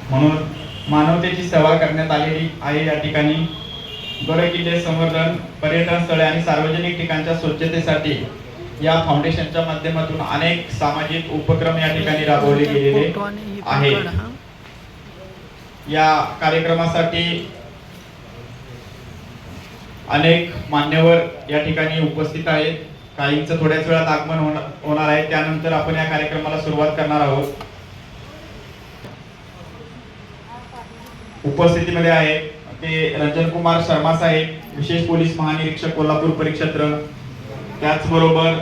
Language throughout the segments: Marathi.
म्हणून मानवतेची सेवा करण्यात आलेली आहे। या ठिकाणी गडकिल्ले संवर्धन, पर्यटन स्थळे आणि सार्वजनिक ठिकाणच्या स्वच्छतेसाठी या फाउंडेशनच्या माध्यमातून अनेक सामाजिक उपक्रम या ठिकाणी राबवले गेलेले आहेत। या कार्यक्रमासाठी अनेक मान्यवर या ठिकाणी उपस्थित आहेत। काहींचं थोड्याच वेळात आगमन होणार आहे, त्यानंतर आपण या कार्यक्रमाला सुरुवात करणार आहोत। उपस्थितीमध्ये आहेत ते रंजन कुमार शर्मा साहेब, विशेष पोलीस महानिरीक्षक कोल्हापूर परिक्षेत्र, त्याचबरोबर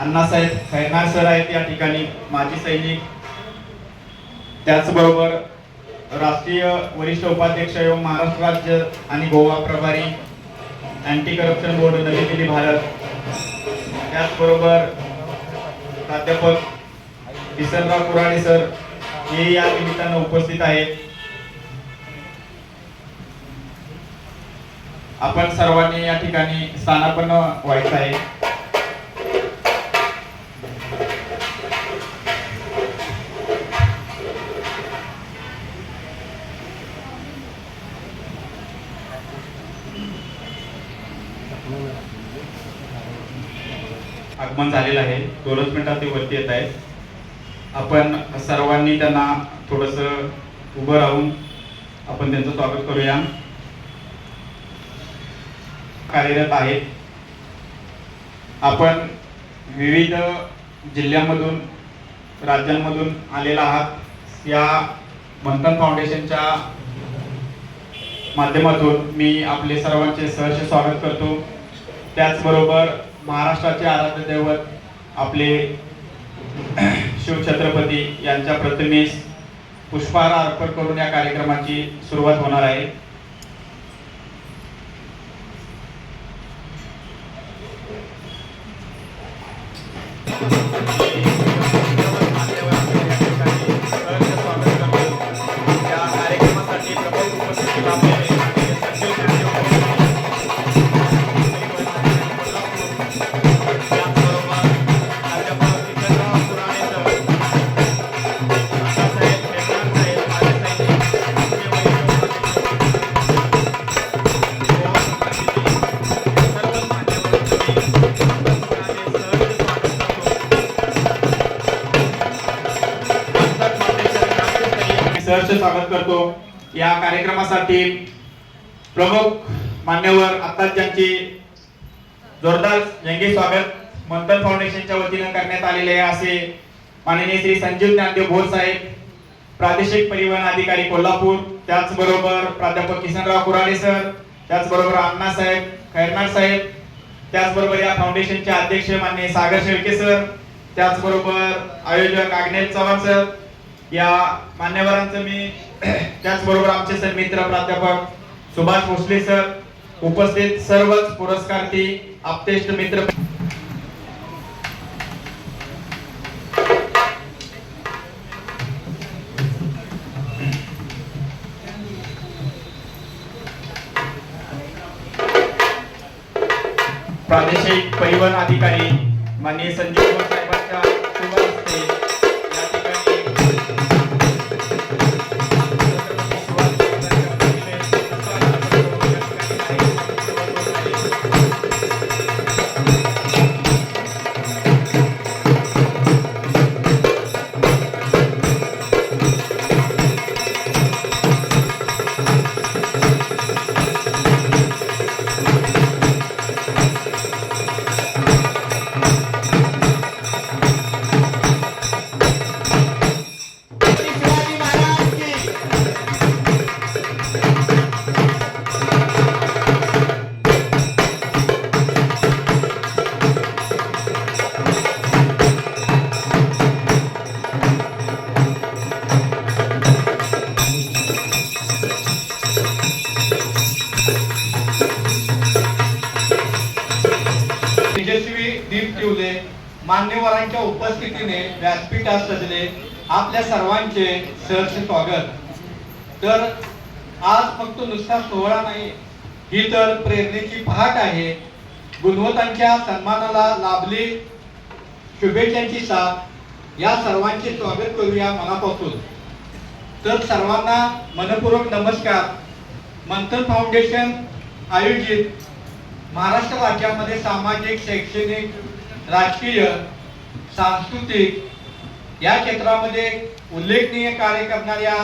अण्णासाहेब खैरनार सर आहेत या ठिकाणी, माजी सैनिक, त्याचबरोबर राष्ट्रीय वरिष्ठ उपाध्यक्ष एवं महाराष्ट्र राज्य आणि गोवा प्रभारी, अँटी करप्शन बोर्ड, नवी दिल्ली, भारत, त्याचबरोबर प्राध्यापक किसनराव कुराडे सर हे या निमित्तानं उपस्थित आहेत। आपण सर्वांनी या ठिकाणी स्थानापन्न व्हायचं आहे। आगमन झालेलं आहे, 2 मिनिटात ते वरती येत आहेत। आपण सर्वांनी त्यांना थोडंसं उभं राहून आपण त्यांचं स्वागत करूया। कार्यरत आहेत। आपण विविध जिल्ह्यांमधून, राज्यांमधून आलेला आहात। या मंथन फाउंडेशनच्या माध्यमातून मी आपले सर्वांचे सहर्ष स्वागत करतो। त्याचबरोबर महाराष्ट्राचे आराध्य दैवत आपले शिवछत्रपती यांच्या प्रतिमेस पुष्पहार अर्पण करून या कार्यक्रमाची सुरुवात होणार आहे। सहर्ष स्वागत करतो। या कार्यक्रमासाठी प्रमुख मान्यवर आता ज्यांची जोरदार जंगी स्वागत मंथन फाउंडेशनच्या वतीने करण्यात आलेले आहे असे माननीय श्री संजीव ज्ञानदेव भोर साहेब, प्रादेशिक परिवहन अधिकारी कोल्हापूर, त्याचबरोबर प्राध्यापक किसनराव कुराडे सर, त्याचबरोबर अण्णासाहेब खैरनार साहेब, त्याचबरोबर या फाउंडेशनचे अध्यक्ष माननीय सागर शेळके सर, त्याचबरोबर आयोजक आग्नेय चव्हाण सर, या मान्यवरांचं मी त्याचबरोबर आमचे सन्मित्र प्राध्यापक सुभाष भोसले सर, उपस्थित सर्वच पुरस्कार्थी, आप्तेष्ट मित्र, प्रादेशिक परिवहन अधिकारी माननीय संजीव भोर साहेबांच्या शुभ हस्ते या ठिकाणी मान्यवरांच्या उपस्थितीने व्यासपीठात सजले आपल्या सर्वांचे सहर्ष स्वागत। तर आज फक्त नुसता सोहळा नाही, ही तर प्रेरणेची पहाट आहे। गुणवंतांच्या सन्मानाला लाभली शुभेच्छांची साथ, या सर्वांचे स्वागत करूया मनापासून। तर सर्वांना मनपूर्वक नमस्कार. मंथन फाउंडेशन आयोजित महाराष्ट्र राज्यामध्ये सामाजिक, शैक्षणिक, राजकीय, सांस्कृतिक या क्षेत्रामध्ये उल्लेखनीय कार्य करणाऱ्या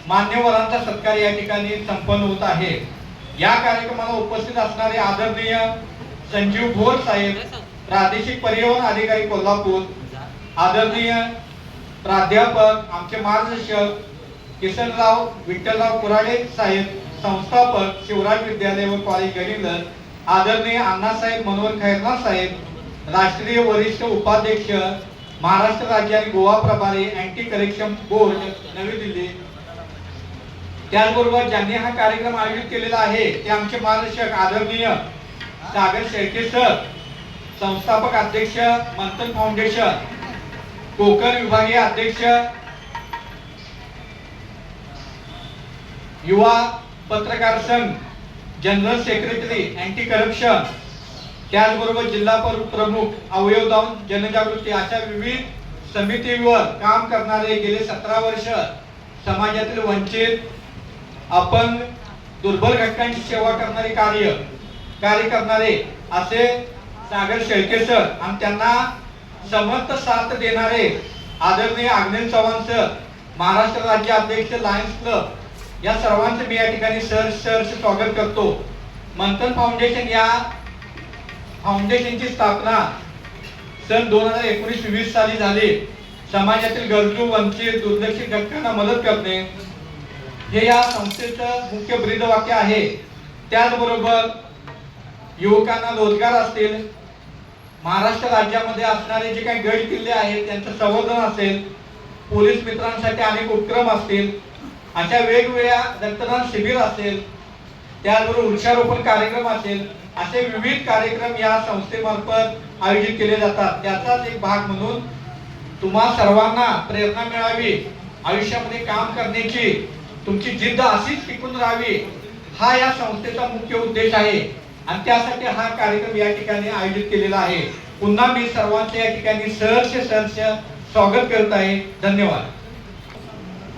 मान्यवरांचा सत्कार या ठिकाणी संपन्न होत आहे. या कार्यक्रमाला उपस्थित असणारे आदरणीय संजीव भोर साहेब, प्रादेशिक परिवहन अधिकारी कोल्हापूर, आदरणीय प्राध्यापक आमचे मार्गदर्शक किसनराव विठ्ठलराव कुराडे साहेब, संस्थापक शिवराज विद्यालय व कॉलेज गडिंग्लज, आदरणीय अण्णासाहेब मनोहर खैरनार साहेब, राष्ट्रीय वरिष्ठ उपाध्यक्ष महाराष्ट्र राज्य आणि गोवा प्रभारी अँटी करप्शन बोर्ड नवी दिल्ली, त्याचबरोबर ज्यांनी हा कार्यक्रम आयोजित केलेला आहे ते आमचे मार्गदर्शक आदरणीय सागर शेळके सर, संस्थापक अध्यक्ष मंथन फाउंडेशन, कोकण विभागीय अध्यक्ष, युवा पत्रकार संघ, जनरल सेक्रेटरी अँटी करप्शन, त्याचबरोबर जिल्हा प्रमुख अवयवदान जनजागृती अशा विविध समितीवर काम करणारे गेले 17 वर्ष समाजातील वंचित, अपंग, दुर्बल घटकांची सेवा करणारे कार्य करणारे असे सागर शेळके सर आणि त्यांना समर्थ साथ देणारे आदरणीय आग्नेय चव्हाण सर, महाराष्ट्र राज्य अध्यक्ष लायन्स क्लब, या सर्वांचे मी या ठिकाणी सहर्ष स्वागत करतो. मंथन फाउंडेशन या फाउंडेशनची स्थापना सन 2019-20 साली झाली. समाजातील गरजू, वंचित, दुर्लक्षित घटकांना मदत करणे हे या संस्थेचं मुख्य ब्रीदवाक्य आहे. त्याचबरोबर युवकांना रोजगार असतील, महाराष्ट्र राज्यामध्ये असणारे जे काही गड किल्ले आहेत त्यांचं संवर्धन असेल, पोलीस मित्रांसाठी अनेक उपक्रम असतील, अशा वेगवेगळ्या रक्तदान शिबिर असेल, त्याचबरोबर वृक्षारोपण कार्यक्रम असेल, असे विविध कार्यक्रम या संस्थेमार्फत आयोजित केले जातात. त्याचाच एक भाग म्हणून तुम्हा सर्वांना प्रेरणा मिळावी, आयुष्यामध्ये काम करण्याची तुमची जिद्द अशीच टिकून राहावी, हा या संस्थेचा मुख्य उद्देश आहे आणि त्यासाठी हा कार्यक्रम या ठिकाणी आयोजित केलेला आहे. पुन्हा मी सर्वांचे या ठिकाणी सहर्ष स्वागत करत आहे. धन्यवाद.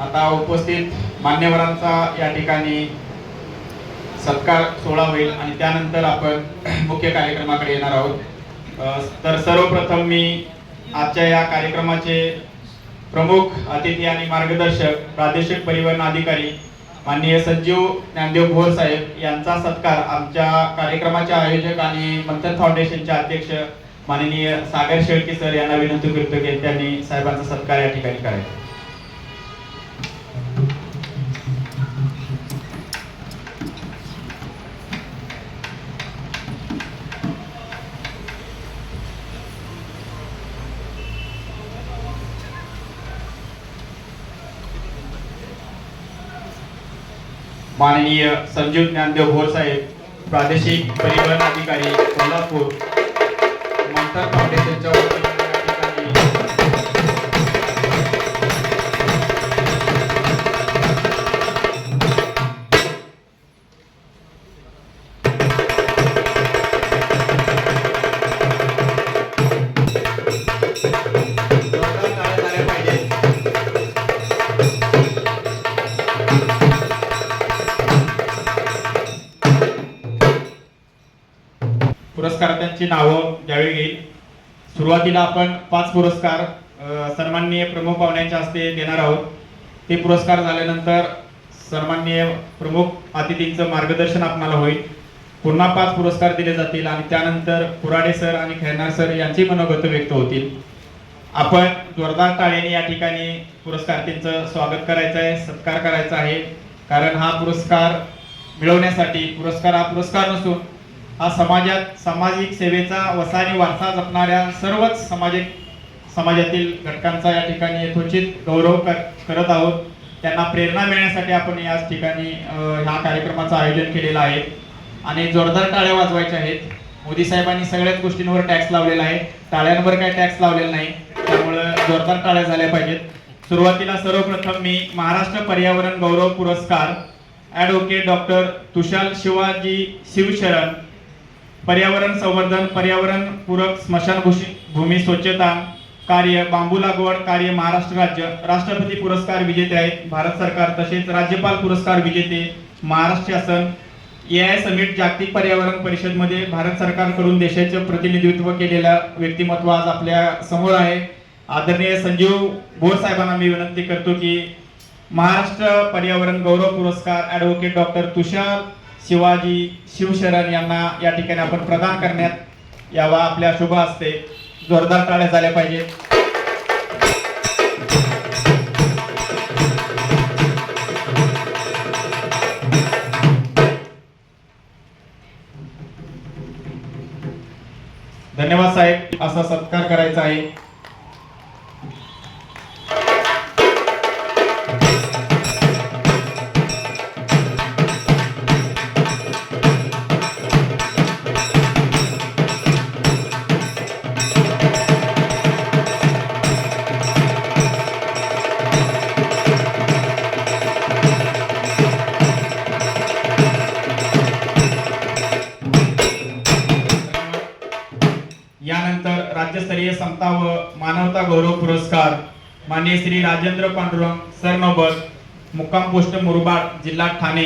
आता उपस्थित मान्यवरांचा या ठिकाणी सत्कार सोहळा होईल आणि त्यानंतर आपण मुख्य कार्यक्रमाकडे येणार आहोत. तर सर्वप्रथम मी आजच्या या कार्यक्रमाचे प्रमुख अतिथी आणि मार्गदर्शक प्रादेशिक परिवहन अधिकारी माननीय संजीव ज्ञानदेव भोर साहेब यांचा सत्कार आमच्या कार्यक्रमाचे आयोजक आणि मंथन फाउंडेशनचे अध्यक्ष माननीय सागर शेळके सर यांना विनंती करतो की त्यांनी साहेबांचा सत्कार या ठिकाणी करायचा. माननीय संजीव ज्ञानदेव भोर साहेब, प्रादेशिक परिवहन अधिकारी कोल्हापूर, मंथन फाउंडेशनच्या वतीने पुरस्कारांची नावं ज्यावेळी घेईल. सुरुवातीला आपण 5 पुरस्कार सन्माननीय प्रमुख पाहुण्यांच्या हस्ते देणार आहोत. ते पुरस्कार झाल्यानंतर सन्माननीय प्रमुख अतिथींचं मार्गदर्शन आपल्याला होईल. पुन्हा 5 पुरस्कार दिले जातील आणि त्यानंतर कुराडे सर आणि खैरनार सर यांची मनोगत व्यक्त होतील. आपण जोरदार टाळ्यांनी या ठिकाणी पुरस्कारार्थींचं स्वागत करायचं आहे, सत्कार करायचा आहे. कारण हा पुरस्कार मिळवण्यासाठी पुरस्कार हा पुरस्कार नसून हा सामाजिक सेवेचा वसा आणि वारसा जपणाऱ्या सर्वच समाजातील घटकांचा या ठिकाणी यथोचित गौरव करत आहोत. त्यांना प्रेरणा मिळण्यासाठी आपण याच ठिकाणी ह्या कार्यक्रमाचं आयोजन केलेलं आहे आणि जोरदार टाळ्या वाजवायच्या आहेत. मोदी साहेबांनी सगळ्याच गोष्टींवर टॅक्स लावलेला आहे, टाळ्यांवर काही टॅक्स लावलेला नाही, त्यामुळे जोरदार टाळ्या झाल्या पाहिजेत. सुरुवातीला सर्वप्रथम मी महाराष्ट्र पर्यावरण गौरव पुरस्कार ॲडव्होकेट डॉक्टर तुषार शिवाजी शिवशरण, पर्यावरण संवर्धन, पर्यावरण पूरक स्मशानभूमी स्वच्छता, कार्य बांबू लागवड कार्य महाराष्ट्र राज्य राष्ट्रपती पुरस्कार विजेते आहेत भारत सरकार, तसेच राज्यपाल पुरस्कार विजेते महाराष्ट्र शासन, AI समिट जागतिक पर्यावरण परिषद मध्ये भारत सरकारकडून देशाचे प्रतिनिधित्व केलेला व्यक्तिमत्व आज आपल्या समोर आहे. आदरणीय संजीव भोर साहेबांना मी विनंती करतो की महाराष्ट्र पर्यावरण गौरव पुरस्कार ॲडव्होकेट डॉक्टर तुषार शिवाजी शिवशरण यांना या ठिकाणी आपण प्रदान करण्यात यावा. आपल्या शुभ हस्ते जोरदार टाळ्या झाल्या पाहिजेत. धन्यवाद साहेब. असा सत्कार करायचा आहे. यानंतर राज्यस्तरीय समता व मानवता गौरव पुरस्कार माननीय श्री राजेंद्र पांडुरंग सरनोबत, मुक्काम पोस्ट मुरबाड, जिल्हा ठाणे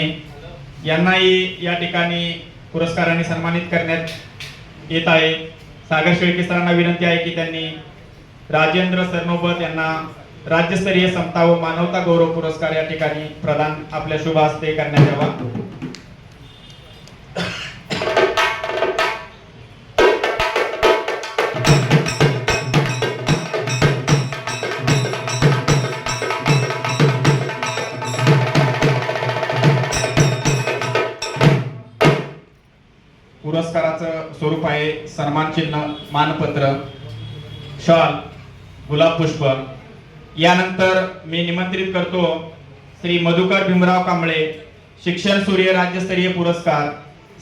यांनाही या ठिकाणी पुरस्काराने सन्मानित करण्यात येत आहे. सागर शेळके सरांना विनंती आहे की त्यांनी राजेंद्र सरनोबत यांना राज्यस्तरीय समता व मानवता गौरव पुरस्कार या ठिकाणी प्रदान आपल्या शुभ हस्ते करण्यात यावा. पुरस्काराचं स्वरूप आहे सन्मान चिन्ह, मानपत्र, शॉल, गुलाब पुष्प. यानंतर मी निमंत्रित करतो श्री मधुकर भीमराव कांबळे, शिक्षण सूर्य राज्यस्तरीय पुरस्कार,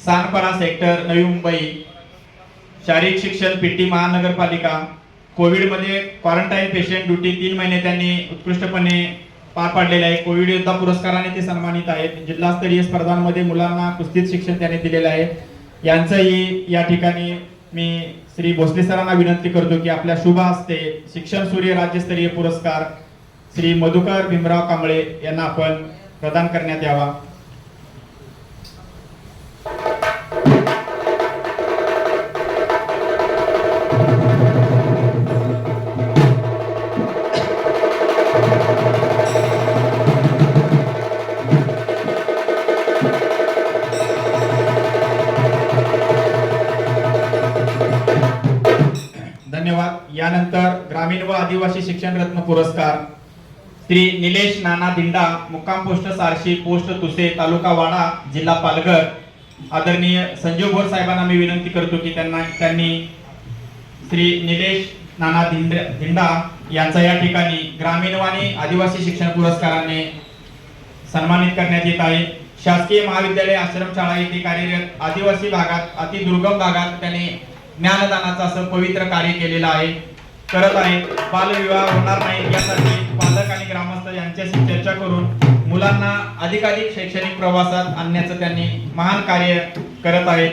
सानपाडा सेक्टर, नवी मुंबई, शारीरिक शिक्षण, PT महानगरपालिका. कोविडमध्ये क्वारंटाईन पेशंट ड्युटी 3 महिने त्यांनी उत्कृष्टपणे पार पाडलेले आहे. कोविड योद्धा पुरस्काराने ते सन्मानित आहेत. जिल्हास्तरीय स्पर्धांमध्ये मुलांना कुस्तीत शिक्षण त्यांनी दिलेले आहे. यांचंही या ठिकाणी मी श्री भोसले सरांना विनंती करतो की आपल्या शुभ हस्ते शिक्षण सूर्य राज्यस्तरीय पुरस्कार श्री मधुकर भीमराव कांबळे यांना आपण प्रदान करण्यात यावा. धन्यवाद. यानंतर ग्रामीण व आदिवासी शिक्षण रत्न पुरस्कार श्री निलेश नाना दिंडा, मुक्काम पोस्ट सारशी, पोस्ट तुसे, तालुका वाडा, जिल्हा पालघर. आदरणीय संजीव भोर साहेबांना मी विनंती करतो की त्यांनी श्री निलेश नाना दिंडा यांचा या ठिकाणी ग्रामीण व आदिवासी शिक्षण पुरस्काराने सन्मानित करण्यात येत आहे. शासकीय महाविद्यालय आश्रमशाळा येथे कार्यरत आदिवासी भागात, अति दुर्गम भागात त्यांनी ज्ञानदानाचं असं पवित्र कार्य केलेलं आहे, करत आहे. बालविवाह होणार नाही यासाठी पालक आणि ग्रामस्थ यांच्याशी चर्चा करून मुलांना अधिकाधिक शैक्षणिक प्रवासात आणण्याचं त्यांनी महान कार्य करत आहेत.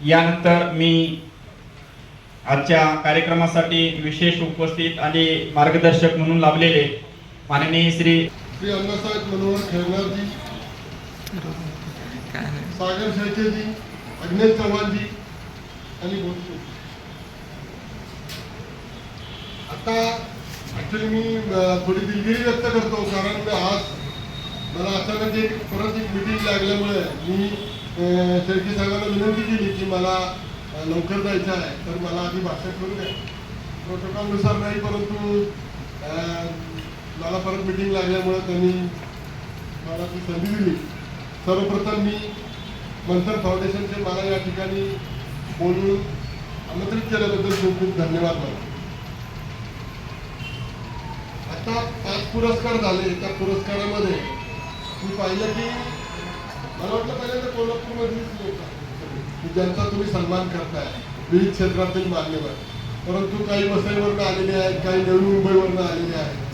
यानंतर मी आजच्या कार्यक्रमासाठी विशेष उपस्थित आणि मार्गदर्शक म्हणून लाभलेले माननीय श्री अण्णासाहेब मनोहर खेळणारजी, सागर शेळकेजी, अग्नेश चव्हाणजी आणि बोलतो. आता ऍक्च्युली मी थोडी दिलगिरी व्यक्त करतो, कारण आज मला अचानक परत एक मीटिंग लागल्यामुळे मी शेळके साहेबांना विनंती केली की मला लवकर जायचं आहे, तर मला आधी भाषण करू द्या. प्रोटोकॉलनुसार नाही, परंतु मला परत मीटिंग लागल्यामुळे त्यांनी मला ती संधी दिली. सर्वप्रथम मी मंथन फाउंडेशनचे मला या ठिकाणी बोलून आमंत्रित केल्याबद्दल खूप खूप धन्यवाद. मला आता 5 पुरस्कार झाले. त्या पुरस्कारामध्ये मी पाहिलं की मला वाटलं पहिल्यांदा कोल्हापूरमधलीच लोक की ज्यांचा तुम्ही सन्मान करताय, विविध क्षेत्रातील मान्यवर, परंतु काही वसईवरनं आलेले आहेत, काही नवी मुंबईवरनं आलेले आहेत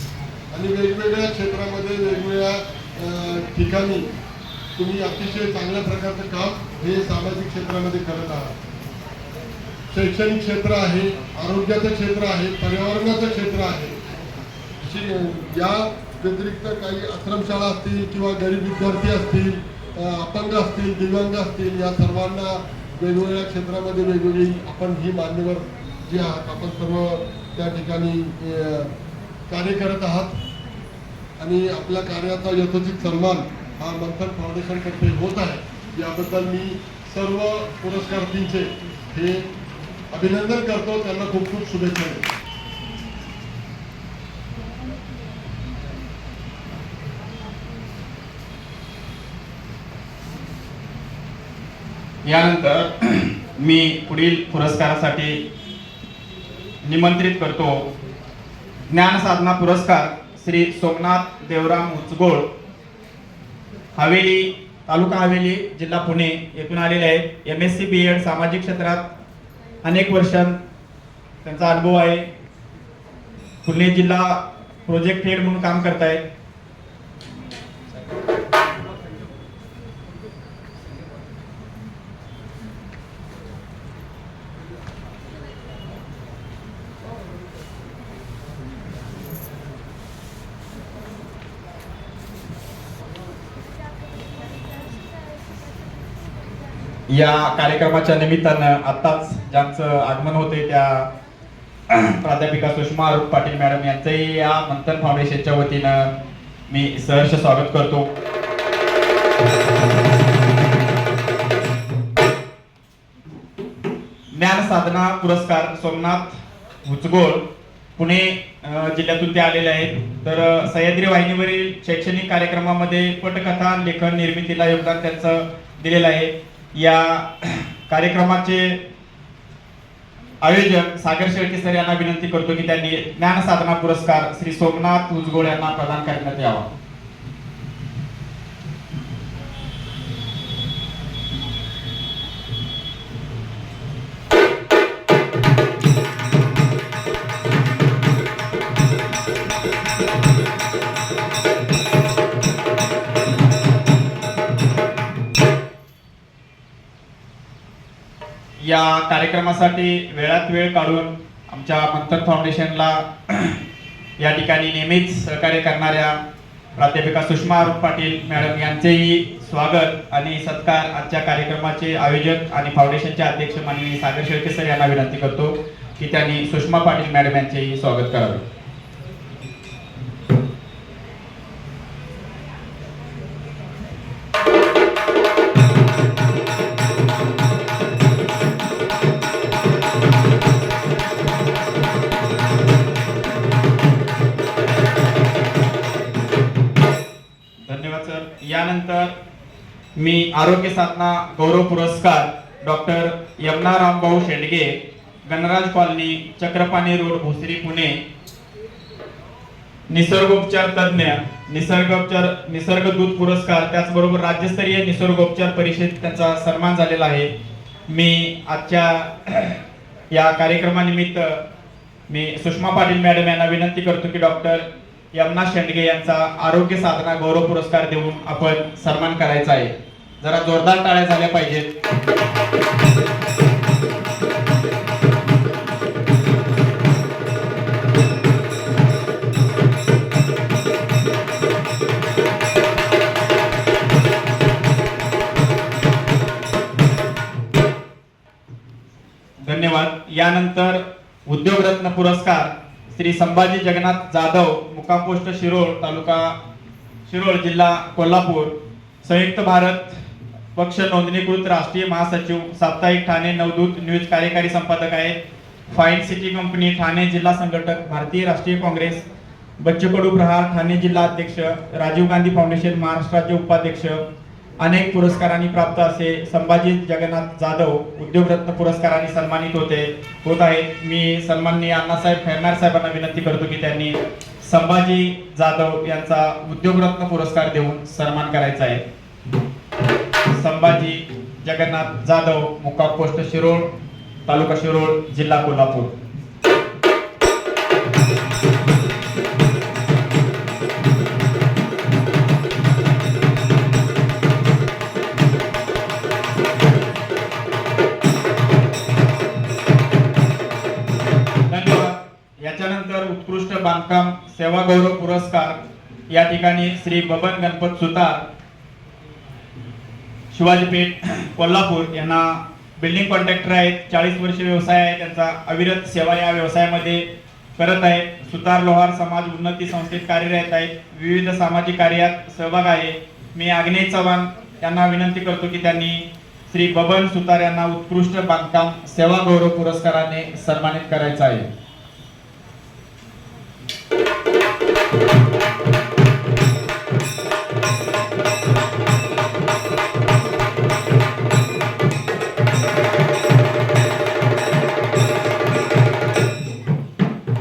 आणि वेगवेगळ्या क्षेत्रामध्ये वेगवेगळ्या ठिकाणी तुम्ही अतिशय चांगल्या प्रकारचं काम हे सामाजिक क्षेत्रामध्ये करत आहात. शैक्षणिक क्षेत्र आहे, आरोग्याचं क्षेत्र आहे, पर्यावरणाचं क्षेत्र आहे. या व्यतिरिक्त काही आश्रमशाळा असतील किंवा गरीब विद्यार्थी असतील, अपंग असतील, दिव्यांग असतील, या सर्वांना वेगवेगळ्या क्षेत्रामध्ये वेगवेगळी आपण ही मान्यवर जे आहात आपण सर्व त्या ठिकाणी कार्य करत आहात आणि आपल्या कार्याचा यथोचित सन्मान हा मंथन फाउंडेशनतर्फे होत आहे. याबद्दल मी सर्व पुरस्कारार्थींचे हे अभिनंदन करतो, त्यांना खूप खूप शुभेच्छा देतो. यानंतर मी पुढील पुरस्कारासाठी निमंत्रित करतो ज्ञान साधना पुरस्कार श्री सोमनाथ देवराम उचगोळ, हवेली, तालुका हवेली, जिल्हा पुणे येथून आलेले आहेत. MSc BEd सामाजिक क्षेत्रात अनेक वर्ष त्यांचा अनुभव आहे. पुणे जिल्हा प्रोजेक्ट हेड म्हणून काम करतायत. या कार्यक्रमाच्या निमित्तानं आत्ताच ज्यांचं आगमन होते त्या प्राध्यापिका सुषमा अरुण पाटील मॅडम यांचंही या मंथन फाउंडेशनच्या वतीनं मी सहर्ष स्वागत करतो. ज्ञान साधना पुरस्कार सोमनाथ उचगोळ, पुणे जिल्ह्यातून ते आलेले आहेत. तर सह्याद्री वाहिनीवरील शैक्षणिक कार्यक्रमामध्ये पटकथा लेखन निर्मितीला योगदान त्यांचं दिलेलं आहे. या कार्यक्रमाचे आयोजक सागर शेळके सर यांना विनंती करतो की त्यांनी ज्ञान साधना पुरस्कार श्री सोमनाथ उचगोळ यांना प्रदान करण्यात यावा. या कार्यक्रमासाठी वेळात वेळ काढून आमच्या मंथन फाउंडेशनला या ठिकाणी नेहमीच सहकार्य करणाऱ्या प्राध्यापिका सुषमा अरुण पाटील मॅडम यांचेही स्वागत आणि सत्कार आजच्या कार्यक्रमाचे आयोजक आणि फाउंडेशनचे अध्यक्ष माननीय सागर शेळके सर यांना विनंती करतो की त्यांनी सुषमा पाटील मॅडम यांचेही स्वागत करावे. यानंतर मी आरोग्य साधना गौरव पुरस्कार doctor Yamuna Rambhau Shendge, Ganraj colony, Chakrapani road, Bhosari, Pune, निसर्गोपचार तज्ञ, निसर्गदूत पुरस्कार, त्याचबरोबर राज्यस्तरीय निसर्गोपचार परिषद त्यांचा सन्मान झालेला आहे. मी आजच्या या कार्यक्रमानिमित्त मी सुषमा पाटील मॅडम यांना विनंती करतो की डॉक्टर यमुना शेंडगे यांचा आरोग्य साधना गौरव पुरस्कार देऊन आपण सन्मान करायचा आहे. जरा जोरदार टाळ्या झाल्या पाहिजेत. धन्यवाद. यानंतर उद्योगरत्न पुरस्कार श्री संभाजी जगन्नाथ जाधव, मुक्काम पोस्ट शिरोळ, तालुका शिरोळ, जिल्हा कोल्हापूर, संयुक्त भारत पक्ष नोंदणीकृत राष्ट्रीय महासचिव, साप्ताहिक ठाणे नवदूत न्यूज कार्यकारी संपादक आहेत. फाईन सिटी कंपनी ठाणे जिल्हा संघटक, भारतीय राष्ट्रीय काँग्रेस, बच्चू कडू प्रहार ठाणे जिल्हा अध्यक्ष, राजीव गांधी फाउंडेशन महाराष्ट्र राज्य उपाध्यक्ष. अनेक पुरस्कारांनी प्राप्त असे संभाजी जगन्नाथ जाधव उद्योगरत्न पुरस्कारांनी सन्मानित होत आहेत. मी सन्माननीय अण्णासाहेब खैरनार साहेबांना विनंती करतो की त्यांनी संभाजी जाधव यांचा उद्योगरत्न पुरस्कार देऊन सन्मान करायचा आहे. संभाजी जगन्नाथ जाधव, मुक्काम पोस्ट शिरोळ, तालुका शिरोळ, जिल्हा कोल्हापूर. बांधकाम सेवा गौरव पुरस्कार या ठिकाणी श्री बबन गणपत सुतार शिवाजीपेठ कोल्हापूर यांना बिल्डिंग कॉन्ट्रॅक्टर आहेत, 40 वर्ष व्यवसाय आहे त्यांचा, अविरत सेवा या व्यवसायामध्ये करत आहेत. सुतार लोहार समाज उन्नती संस्थेत कार्यरत आहेत, विविध सामाजिक कार्यात सहभाग आहे. मी आग्नेय चव्हाण यांना विनंती करतो की त्यांनी श्री बबन सुतार यांना उत्कृष्ट बांधकाम सेवा गौरव पुरस्काराने सन्मानित करायचं आहे.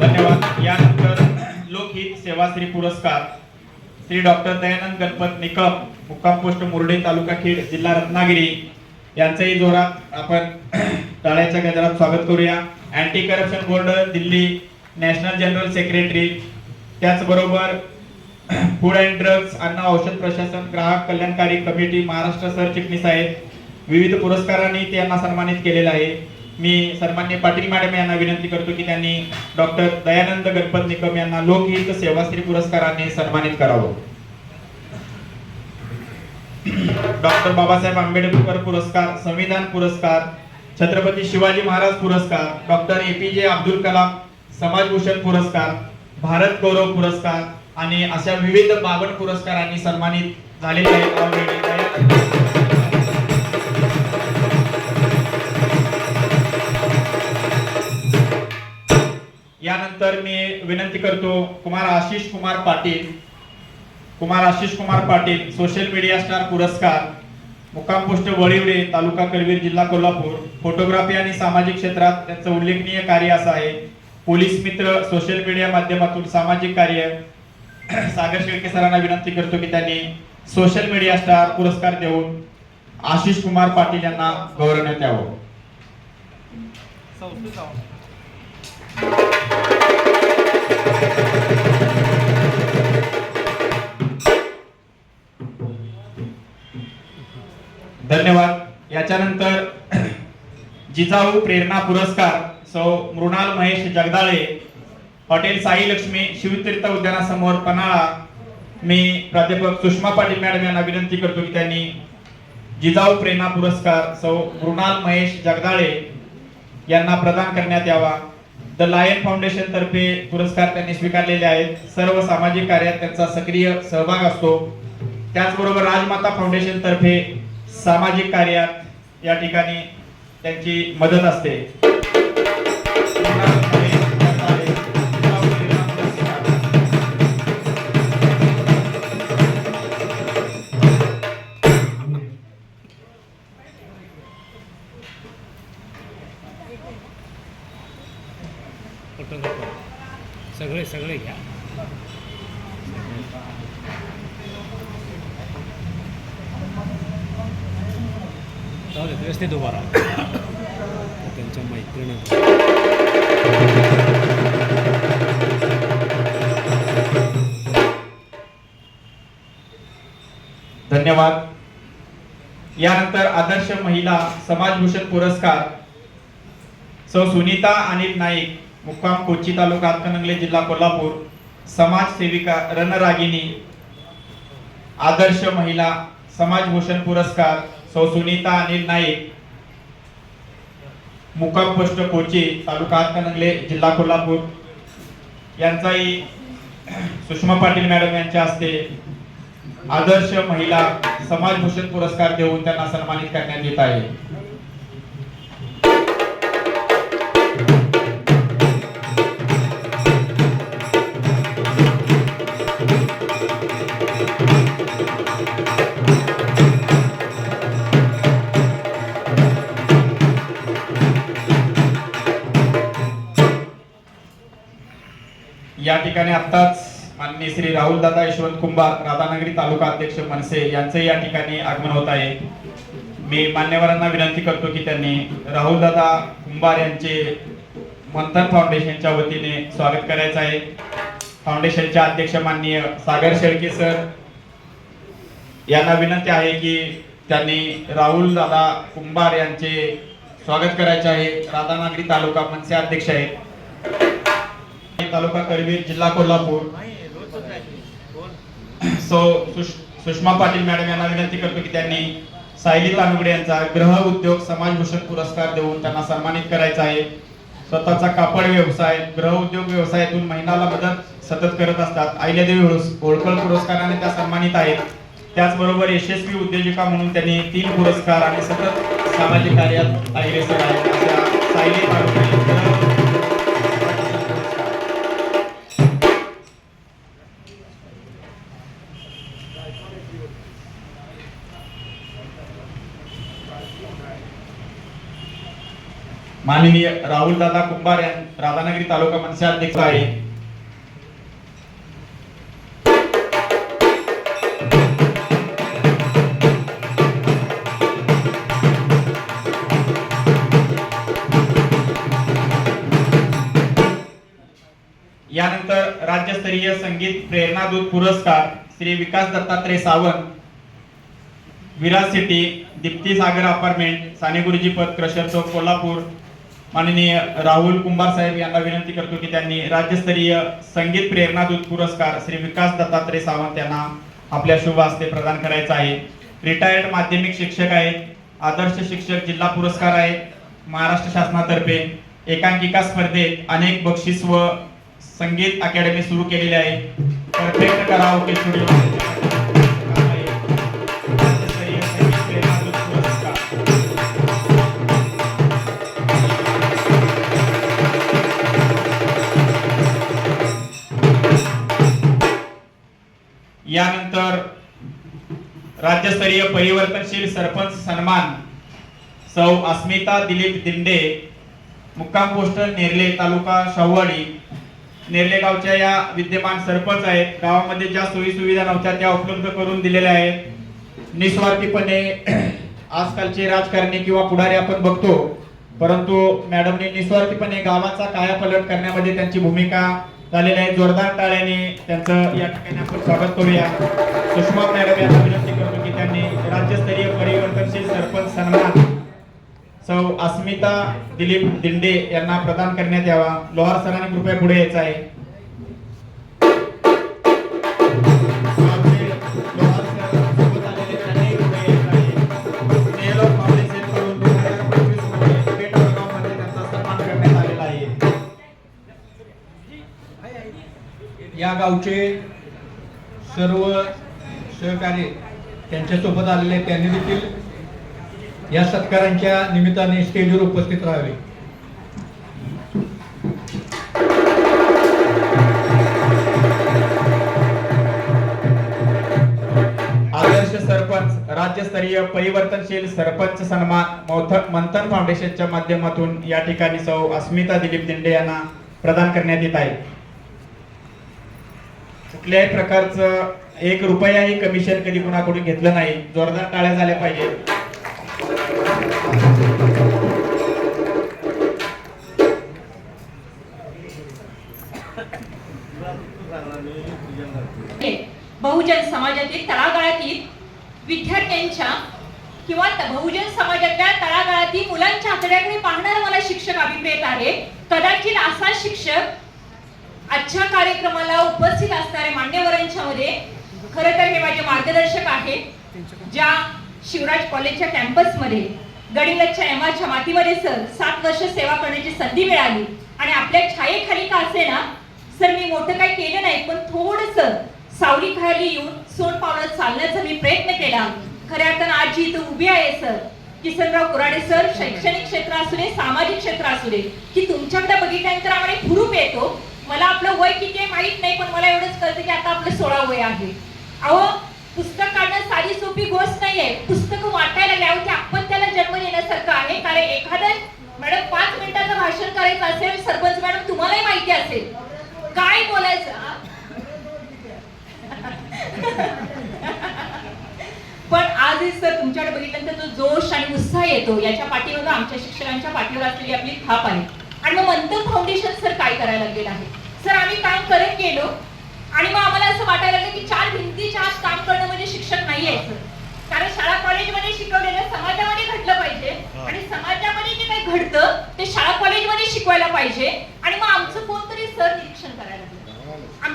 धन्यवाद. यानंतर लोकहित सेवाश्री पुरस्कार श्री डॉक्टर दयानंद गणपत निकम, मुक्काम पोस्ट मुरडे, तालुका खेड, जिल्हा रत्नागिरी यांचंही जोरात आपण टाळ्याच्या गजरात स्वागत करूया. Anti corruption board Delhi, national general secretary, त्याचबरोबर फूड अँड ड्रग्ज अन्न औषध प्रशासन ग्राहक कल्याणकारी कमिटी महाराष्ट्र सरचिटणीस आहेत. विविध पुरस्कारांनी त्यांना सन्मानित केलेलं आहे. मी सन्माननीय पाटील मॅडम यांना विनंती करतो की त्यांनी डॉक्टर दयानंद गणपत निकम यांना लोकहित सेवाश्री पुरस्काराने सन्मानित करावं. डॉक्टर बाबासाहेब आंबेडकर पुरस्कार, संविधान पुरस्कार, छत्रपती शिवाजी महाराज पुरस्कार, डॉक्टर APJ अब्दुल कलाम समाजभूषण पुरस्कार, भारत गौरव पुरस्कार आणि अशा विविध 52 पुरस्कारांनी सन्मानित झालेले आहेत ऑलरेडी. यानंतर मी विनंती करतो Kumar Ashish Kumar Patil social media star पुरस्कार, मुक्काम पोस्ट वळिवडे, तालुका करवीर, जिल्हा कोल्हापूर. फोटोग्राफी आणि सामाजिक क्षेत्रात त्यांचं उल्लेखनीय कार्य असं आहे. पोलीस मित्र, सोशल मीडिया माध्यमातून सामाजिक कार्य. सागर शेळके सरांना विनंती करतो की त्यांनी सोशल मीडिया स्टार पुरस्कार देऊन आशिष कुमार पाटील यांना गौरवण्यात यावं. धन्यवाद. याच्यानंतर जिजाऊ प्रेरणा पुरस्कार सौ मृणाल महेश जगदाळे, हॉटेल साई लक्ष्मी, शिवतीर्थ उद्यानासमोर, पन्हाळा. मी प्राध्यापक सुषमा पाटील मॅडम यांना विनंती करतो की त्यांनी जिजाऊ प्रेरणा पुरस्कार सौ मृणाल महेश जगदाळे यांना प्रदान करण्यात यावा. द लायन फाउंडेशन तर्फे पुरस्कार त्यांनी स्वीकारलेले आहेत. सर्व सामाजिक कार्यात त्यांचा सक्रिय सहभाग असतो. त्याचबरोबर राजमाता फाउंडेशन तर्फे सामाजिक कार्यात या ठिकाणी त्यांची मदत असते. सगळे घ्या. व्यवस्थित उभा राहा. त्यांच्या मैत्रिणी धन्यवाद. यानंतर आदर्श महिला समाजभूषण पुरस्कार सौ सुनीता अनिल नाईक, मुक्काम कोची, तालुका हातकणंगले, जिल्हा कोल्हापूर. समाजसेविका रणरागिनी. आदर्श महिला समाजभूषण पुरस्कार सौ सुनीता अनिल नाईक, मुक्काम पोस्ट कोची, तालुका हातकणंगले, जिल्हा कोल्हापूर. यांचाही सुषमा पाटील मॅडम यांच्या हस्ते आदर्श महिला समाजभूषण पुरस्कार देऊन त्यांना सन्मानित करण्यात येत आहे. या ठिकाणी आत्ताच माननीय श्री राहुल दादा यशवंत कुंभार, राधानगरी तालुका अध्यक्ष मनसे यांचे या ठिकाणी आगमन होत आहे. मी मान्यवरांना विनंती करतो की त्यांनी राहुल दादा कुंभार यांचे मंथन फाउंडेशनच्या वतीने स्वागत करायचं आहे. फाउंडेशनचे अध्यक्ष माननीय सागर शेळके सर यांना विनंती आहे की त्यांनी राहुल दादा कुंभार यांचे स्वागत करायचे आहे. राधानगरी तालुका मनसे अध्यक्ष आहेत. तालुका करवीर जिल्हा कोल्हापूर सुषमा पाटील मॅडम यांना विनंती करतो की त्यांनी सायली तानुगडे यांचा गृह उद्योग समाजभूषण पुरस्कार देऊन त्यांना सन्मानित करायचा आहे. स्वतःचा कापड व्यवसाय, गृह उद्योग व्यवसायातून महिलांना मदत सतत करत असतात. अहिल्यादेवी होळकर पुरस्काराने त्या सन्मानित आहेत. त्याचबरोबर यशस्वी उद्योजिका म्हणून त्यांनी 3 पुरस्कार आणि सतत सामाजिक कार्यात अग्रेसर आहेत. अशा सायली तानुगडे माननीय राहुल दादा कुंभार राधानगरी तालुका मनसे अध्यक्ष आहे. यानंतर राज्यस्तरीय संगीत प्रेरणादूत पुरस्कार श्री विकास दत्तात्रय सावंत, विराज सिटी, दीप्ती सागर अपार्टमेंट, साने गुरुजी पथ, क्रशर चौक, कोल्हापूर. माननीय राहुल कुंभार साहेब यांना विनंती करतो की त्यांनी राज्यस्तरीय संगीत प्रेरणादूत पुरस्कार श्री विकास दत्तात्रय सावंत यांना आपल्या शुभ हस्ते प्रदान करायचा आहे. रिटायर्ड माध्यमिक शिक्षक आहेत. आदर्श शिक्षक जिल्हा पुरस्कार आहे महाराष्ट्र शासनातर्फे. एकांकिका स्पर्धेत अनेक बक्षीस व संगीत अकॅडमी सुरू केलेली आहे. परफेक्ट कराओके स्टुडिओ राज्यस्तरीय संगीत प्रेरणादूत पुरस्कार. यानंतर राज्यस्तरीय परिवर्तनशील सरपंच सन्मान सौ अस्मिता दिलीप दिंडे, मुक्काम पोस्ट नेरले, तालुका शाहूवाडी. नेरले गावच्या या विद्यमान सरपंच आहेत. गावामध्ये ज्या सोयी सुविधा नव्हत्या त्या उपलब्ध करून दिलेल्या आहेत. निस्वार्थीपणे आजकालचे राजकारणी किंवा पुढारी आपण बघतो, परंतु मॅडमने निस्वार्थीपणे गावाचा कायापालट करण्यामध्ये त्यांची भूमिका झालेली आहे. जोरदार टाळ्याने त्यांचं या ठिकाणी आपण स्वागत करूया. सुषमा मॅडम यांना विनंती करतो की त्यांनी राज्यस्तरीय परिवर्तनशील सरपंच सन्मान सौ अस्मिता दिलीप दिंडे यांना प्रदान करण्यात यावा. लोहार सरांनी कृपया पुढे यायचं आहे. लोहार सर सोबत आलेले त्यांनी पुढे यायचं आहे. नेलो फाउंडेशन कडून 2025 मध्ये पेठ वडगावमध्ये त्यांचा सन्मान करण्यात आलेला आहे. या गावचे सर्व सहकारी त्यांच्यासोबत आलेले त्यांनी देखील या सत्कारांच्या निमित्ताने स्टेजवर उपस्थित राहावे. आदर्श सरपंच राज्यस्तरीय परिवर्तनशील सरपंच सन्मान मंथन फाउंडेशनच्या माध्यमातून या ठिकाणी सौ अस्मिता दिलीप दिंडे यांना प्रदान करण्यात येत आहे. कुठल्याही प्रकारचं 1 रुपयाही कमिशन कधी कुणाकडून घेतलं नाही. जोरदार टाळ्या झाल्या पाहिजे. बहुजन समाजातील तळागाळातील विद्यार्थ्यांच्या किंवा बहुजन समाजातल्या तळागाळातील मुलांच्या आकड्याकडे पाहणारा मला शिक्षक अभिप्रेत आहे. कदाचित असा शिक्षक आजच्या कार्यक्रमाला उपस्थित असणाऱ्या मान्यवरांच्या मध्ये खरं तर हे माझे मार्गदर्शक आहेत. ज्या शिवराज कॉलेजच्या कॅम्पस मध्ये गडिंगलजच्या एमाच्या मातीमध्ये सर 7 वर्ष सेवा करण्याची संधी मिळाली आणि आपल्या छायेखाली का असे ना सर मी मोठं काही केलं नाही, पण थोडंसं सावली खाली येऊन सोन पावलात चालण्याचा मी प्रयत्न केला. खऱ्या अर्थानं आज जी इथं उभी आहे सर किसनराव कुराडे सर, शैक्षणिक क्षेत्र असू दे सामाजिक क्षेत्र असू दे, की तुमच्याकडे बघितल्यानंतर आम्हाला एक हुरूप येतो. मला आपलं वय किती आहे माहित नाही, पण मला एवढंच कळतं की आता आपलं 16 वय आहे. अहो पुस्तक काढणं साधी सोपी गोष्ट नाहीये. पुस्तकं वाटायला लागल्यावरती आपण त्याला जन्म देण्यासारखं आहे. कारण एखादं मॅडम 5 मिनिटाचं भाषण करायचं असेल, सरपंच मॅडम तुम्हालाही माहिती असेल काय बोलायचं. पण आजही सर तुमच्याकडे बघितल्यानंतर जो जोश आणि उत्साह येतो याच्या पाठीवर आमच्या शिक्षकांच्या पाठीवर असलेली आपली थाप आहे. आणि मग मंथन फाउंडेशन सर काय करायला लागलेलं आहे सर, आम्ही काम करत गेलो आणि मग आम्हाला असं वाटायला लागलं की 4 भिंतीच्या आत काम करणं म्हणजे शिक्षक नाहीये सर. कारण शाळा कॉलेजमध्ये शिकवलेलं समाजामध्ये घडलं पाहिजे आणि समाजामध्ये जे काही घडतं ते शाळा कॉलेजमध्ये शिकवायला पाहिजे. आणि मग आमचं कोणतरी सर निरीक्षण करायला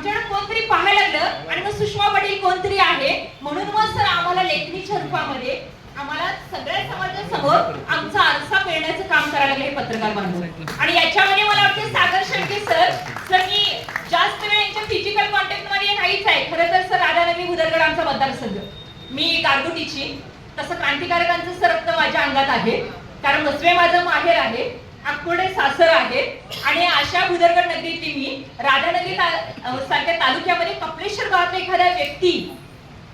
आमच्याकडे कोणतरी पाहायला लागलं आणि मग सुषमा पाटील कोणतरी आहे म्हणून मग सर आम्हाला लेखणीच्या रूपामध्ये आम्हाला सगळ्या समाजासमोर आमचा आरसा पेरण्याचं काम करायला लागले हे पत्रकार बांधव. आणि याच्यामध्ये मला वाटतं सागर शेळके सर मी जास्त वेळ यांच्या फिजिकल कॉन्टॅक्ट मध्ये नाहीच आहे. खरं तर सर राधानगरी भुदरगड आमचा मतदारसंघ, मी गारगोटीची, तसं क्रांतिकारकांचं सर रक्त माझ्या अंगात आहे, कारण मसवे माझं माहेर आहे, अक्कोडे सासर आहे. आणि अशा भुदरगड नगरीतली मी राधानगरी सारख्या तालुक्यामध्ये कपलेश्वर गावातला एखादा व्यक्ती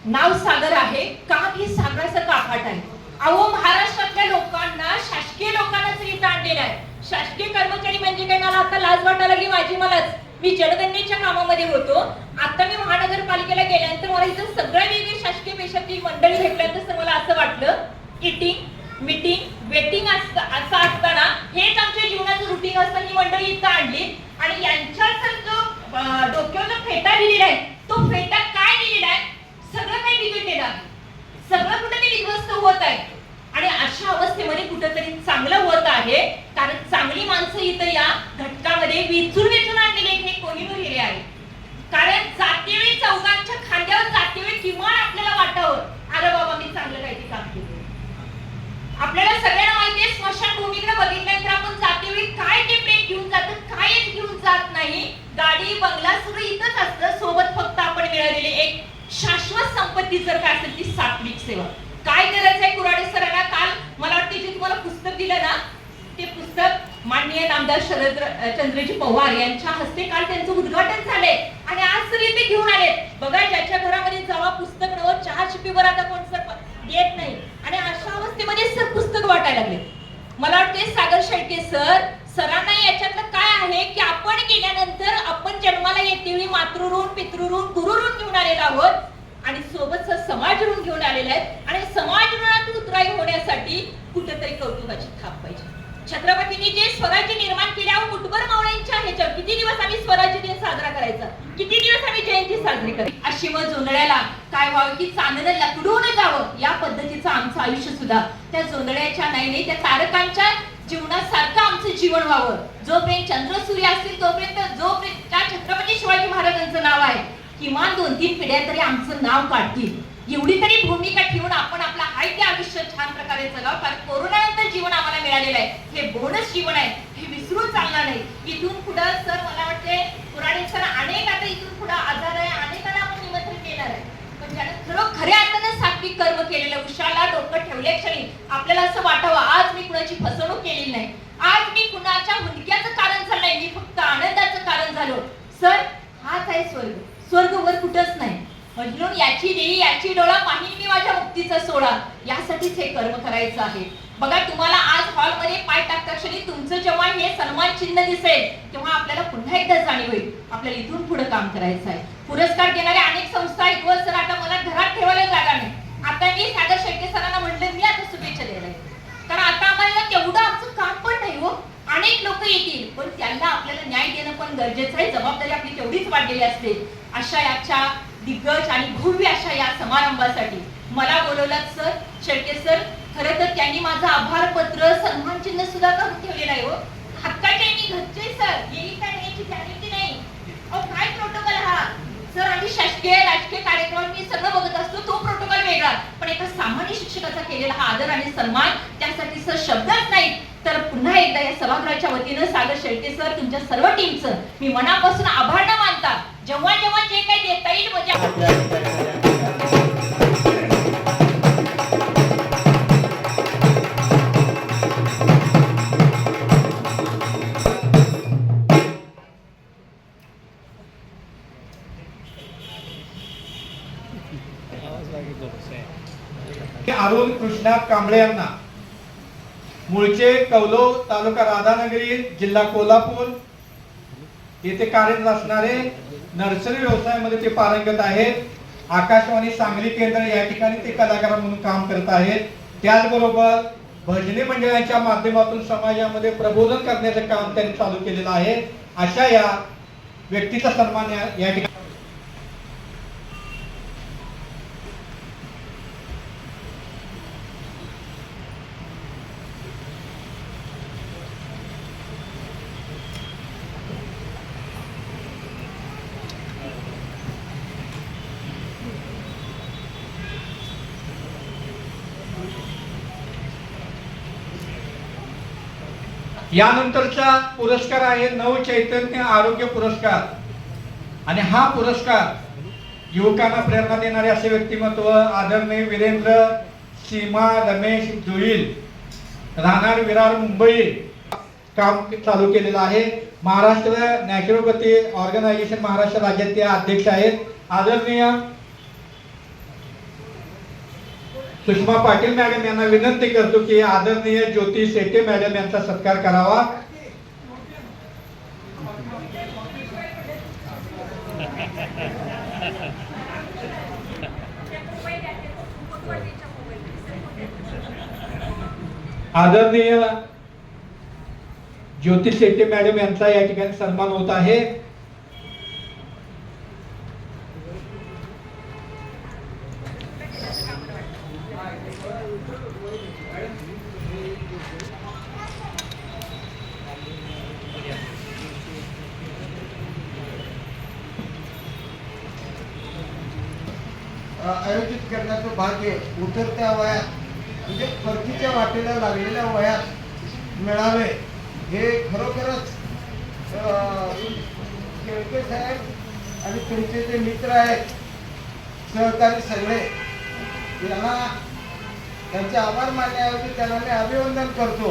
नाव सागर आहे का की सागरासारखं अफाट आहे. अहो महाराष्ट्रातल्या लोकांना, शासकीय लोकांना इथं आणलेलं आहे. शासकीय कर्मचारी म्हणजे काय, मला आता लाज वाटायला लागली माझी मलाच. मी जनगणनेच्या कामामध्ये होतो, आता मी महानगरपालिकेला गेल्यानंतर मला इथं सगळ्या वेगळी शासकीय पेशातली मंडळी भेटल्यानंतर मला असं वाटलं ईटिंग मीटिंग वेटिंग असं असताना हेच आमच्या जीवनाचं रुटीन असतं. ही मंडळी इथं आणली आणि यांच्या जो डोक्यावर जो फेटा दिलेला आहे तो फेटा काय दिलेला आहे, सगळं काही बिघडलेलं आहे, सगळं कुठेतरी विध्वस्त होत आहे. आणि अशा अवस्थेमध्ये कुठेतरी चांगलं होत आहे, कारण चांगली माणसं इथं या घटकामध्ये वेचून आणलेले हे कोहिनूर हिरे आहे. कारण जातेवेळी चौघांच्या खांद्यावर जातेवेळी किमान आपल्याला वाटावं, अरे बाबा मी चांगलं काहीतरी काम केलं. आपल्याला सगळ्यांना माहिती आहे स्मशानभूमीकडे बघितल्यानंतर आपण जातेवेळी काय ते प्रेम घेऊन जातं, काय घेऊन जात नाही. गाडी बंगला सगळं इथंच असतं, सोबत फक्त आपण मिळालेले एक शाश्वत संपत्ती जर काय असेल ती सात्विक सेवा. काय करायचंय कुराडे सरांना, काल मला वाटतं जे तुम्हाला पुस्तक दिलं ना, ते पुस्तक माननीय नामदार शरदचंद्रजी पवार यांच्या हस्ते काल त्यांचं उद्घाटन झालंय आणि आज सर इथे घेऊन आले. बघा ज्याच्या घरामध्ये जेव्हा पुस्तक नव चहा शिपीवर आता कोण सर देत नाही आणि अशा अवस्थेमध्ये सर पुस्तक वाटायला लागले. मला वाटते सागर शेळके सरांना याच्यातलं काय आहे की आपण गेल्यानंतर आपण जन्माला येतेवेळी मातृऋण पितृऋण गुरुऋण घेऊन आलेलो आहोत आणि सोबत समाज ऋण घेऊन आलेले आहेत आणि समाज ऋणातून उतराई होण्यासाठी कुठेतरी कौतुकाची थाप पाहिजे. छत्रपतींनी जे स्वराज्य निर्माण केल्यावर मुठभर मावळ्यांच्या ह्याच्यावर किती दिवस आम्ही स्वराज्य दिन साजरा करायचा, किती दिवस आम्ही जयंती साजरी करायची. अशी मग जोंधळ्याला काय व्हावं की चांदणं लकडून जावं या पद्धतीचं आमचं आयुष्य सुद्धा त्या जोंधळ्याच्या नाही त्या तारकांच्या जीवनासारखं आमचं जीवन व्हावं. जोपर्यंत चंद्र सूर्य असतील तोपर्यंत जोपर्यंत त्या छत्रपती शिवाजी महाराजांचं नाव आहे किमान 2-3 पिढ्या तरी आमचं नाव काढतील, एवढी तरी भूमिका ठेवून आपण आपलं आहे ते आयुष्य छान प्रकारे जगावं. कारण कोरोनानंतर जीवन आम्हाला मिळालेलं आहे, हे बोनस जीवन आहे, हे विसरून चालणार नाही. इथून पुढे सर मला वाटते कुराडे सर अनेक आता इथून पुढे आजार आहे, अनेकांना आपण निमंत्रण देणार आहे, पण ज्यानं खऱ्या अर्थानं सात्विक कर्म केलेलं उशाला डोकं ठेवल्या क्षणी आपल्याला असं वाटावं आज मी कुणाची फसवणूक केलेली नाही, आज मी कुणाच्या हुंडक्याचं कारण झालं नाही, मी फक्त आनंदाचं कारण झालो. सर हाच आहे स्वर्ग, स्वर्ग वर कुठंच नाही. म्हणून याची देई याची डोळा पाहिन मी माझ्या मुक्तीचा सोहळा, यासाठीच हे कर्म करायचं आहे. बघा तुम्हाला आज हॉलमध्ये पाय टाकता क्षणी तुमचं जेव्हा हे सन्मान चिन्ह दिसेल तेव्हा आपल्याला पुन्हा एकदा जाणीव होईल आपल्याला इथून पुढे काम करायचं आहे. पुरस्कार देणाऱ्या अनेक संस्था आहेत व सर आता मला घरात ठेवायला जागा नाही. आता मी सागर शेळके सरांना म्हणलं मी आता शुभेच्छा द्यायला, कारण आता आम्हाला तेवढं आमचं काम पण नाही हो. अनेक लोक येतील पण त्यांना आपल्याला न्याय देणं पण गरजेचं आहे, जबाबदारी आपली तेवढीच वाढलेली असते. अशा याच्या दिग्गज आणि भव्य अशा या समारंभासाठी मला बोलवलं सर शेळके सर. खरं तर त्यांनी माझं आभार पत्र सन्मान चिन्ह सुद्धा करून ठेवलेलं आहे हो. हक्काचे मी घरचे सर, येईल का नाही याची गॅरंटी नाही. अहो काय प्रोटोकॉल हा सर, आम्ही शासकीय राजकीय कार्यक्रम मी सगळं बघत असतो, तो प्रोटोकॉल वेगळा, पण एका सामान्य शिक्षकाचा केलेला हा आदर आणि सन्मान त्यासाठी सर शब्दच नाही. तर पुन्हा एकदा या सभागृहाच्या वतीनं सागर शेळके सर तुमच्या सर्व टीमचं मी मनापासून आभार न मानता जेव्हा जेव्हा जे काही देता येईल अरुण कृष्णा कांबळे यांना मूळचे कौलो तालुका राधानगरी जिल्हा कोल्हापूर येथे कार्यरत असणारे नर्सरी व्यवसायामध्ये ते पारंगत आहेत. आकाशवाणी सांगली केंद्र या ठिकाणी ते कलाकार म्हणून काम करत आहेत. त्याचबरोबर भजनी मंडळाच्या माध्यमातून समाजामध्ये प्रबोधन करण्याचं काम त्यांनी चालू केलेलं आहे. अशा या व्यक्तीचा सन्मान या ठिकाणी यानंतरचा पुरस्कार आहे नव चैतन्य आरोग्य पुरस्कार आणि हा पुरस्कार युवकांना प्रेरणा देणारे असे व्यक्तिमत्व आदरणीय वीरेंद्र सीमा रमेश जोईल, राहणार विरार मुंबई काम चालू केलेलं आहे. महाराष्ट्र नॅचरोपॅथी ऑर्गनायझेशन महाराष्ट्र राज्याचे अध्यक्ष आहेत. आदरणीय सुषमा पाटील मॅडम यांना विनंती करतो की आदरणीय ज्योती शेटे मॅडम यांचा सत्कार करावा. आदरणीय ज्योती शेट्टी मॅडम यांचा या ठिकाणी सन्मान होत आहे. आयोजित करण्याचं भाग्य उतरत्या वयात म्हणजे परतीच्या वाटेला लागलेल्या वयात मिळाले हे खरोखरच केळके साहेब आणि तुमचे जे मित्र आहेत सहकारी सगळे यांना त्यांचे आभार मानण्याऐवजी त्यांना मी अभिवंदन करतो.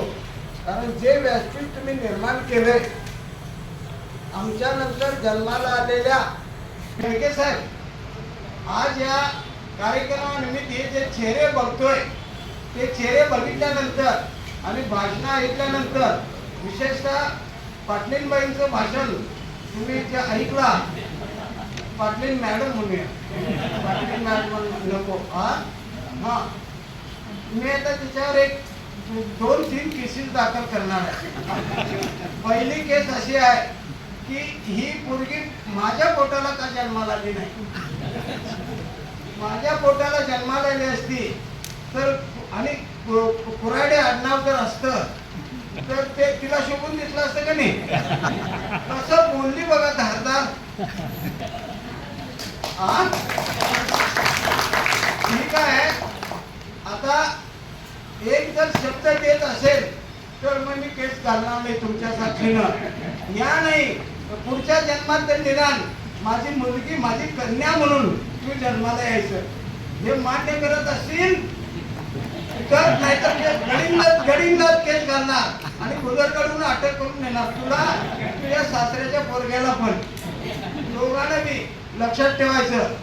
कारण जे व्यासपीठ तुम्ही निर्माण केले आमच्या नंतर जन्माला आलेल्या केळके साहेब आज या कार्यक्रमानिमित्त हे जे चेहरे बघतोय ते चेहरे बघितल्यानंतर आणि भाषण ऐकल्यानंतर विशेषतः पाटलीनबाईंचं भाषण तुम्ही जे ऐकला पाटलीन मॅडम म्हणूया पाटलीन मॅडम नको हा मी आता त्याच्यावर एक 2-3 केसेस दाखल करणार आहे. पहिली केस अशी आहे की ही पोरगी माझ्या पोटाला का जन्माला आली नाही. माझ्या पोटाला जन्माला आली असती तर आणि कुऱ्हाडे आडनाव जर असतं तर ते तिला शोभून दिसलं असतं का नाही. कसं बोलली बघा धारदार. ठीक आहे आता एक जर शब्द देत असेल तर मग मी केस घालणार नाही तुमच्या साक्षीनं. या नाही पुढच्या जन्मात तर निदान माझी मुलगी माझी कन्या म्हणून तू जन्माला यायचं हे मान्य करत असतील तर नाहीतर गडिंगलाच केस घालणार आणि गुजरकडून अटक करून नेणार तुला तुझ्या सासऱ्याच्या पोरग्याला पण. दोघांना बी लक्षात ठेवायचं.